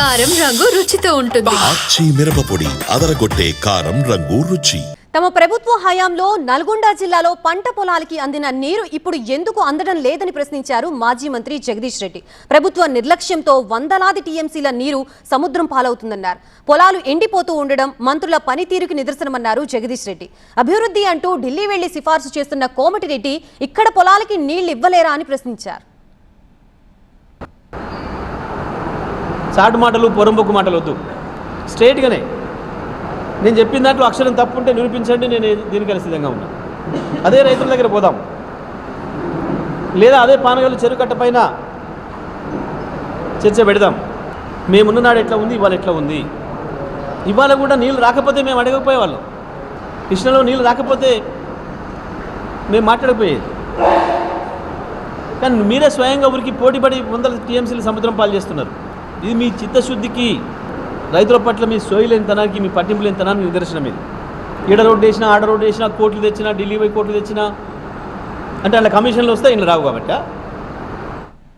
కారం రంగు రుచితో ఉంటుంది. ఆచి మిరపపొడి అదరగొట్టే కారం రంగు రుచి. తమ ప్రభుత్వ హయాంలో నల్గొండ జిల్లాలో పంట పొలాలకి అందిన నీరు ఇప్పుడు ఎందుకు అందడం లేదని ప్రశ్నించారు మాజీ మంత్రి జగదీష్ రెడ్డి. ప్రభుత్వ నిర్లక్ష్యంతో వందలాది టీఎంసీల నీరు సముద్రం పాలవుతుందన్నారు. పొలాలు ఎండిపోతూ ఉండడం మంత్రుల పనితీరుకి నిదర్శనమన్నారు జగదీష్ రెడ్డి. అభివృద్ధి అంటూ ఢిల్లీ వెళ్లి సిఫార్సు చేస్తున్న కోమటిరెడ్డి ఇక్కడ పొలాలకి నీళ్లు ఇవ్వలేరా అని ప్రశ్నించారు. చాటు మాటలు పొరంబొక్కు మాటలు వద్దు, స్ట్రైట్గానే నేను చెప్పిన దాంట్లో అక్షరం తప్పుంటే నిరూపించండి, నేను దీనికి సిద్ధంగా ఉన్నా. అదే రైతుల దగ్గర పోదాం, లేదా అదే పానగల్లు చెరువు కట్ట పైన చర్చ పెడదాం. మేమున్న నాడు ఎట్లా ఉంది, ఇవాళ ఎట్లా ఉంది. ఇవాళ కూడా నీళ్ళు రాకపోతే మేము అడగకపోయేవాళ్ళం, కృష్ణలో నీళ్ళు రాకపోతే మేము మాట్లాడకపోయేది. కానీ మీరే స్వయంగా ఊరికి పోటీపడి వందల టీఎంసీలు సముద్రం పాలు చేస్తున్నారు. ఇది మీ చిత్తశుద్ధికి, రైతుల పట్ల మీ సోయిలేనితనానికి, మీ పట్టింపు లేనితనానికి నిదర్శనం. ఇది ఈడ రోడ్డు వేసినా, ఆడ రోడ్డు వేసినా, కోట్లు తెచ్చినా, ఢిల్లీ పోయి కోట్లు తెచ్చినా అంటే అలా కమిషన్లు వస్తే ఇలా రావు కాబట్టి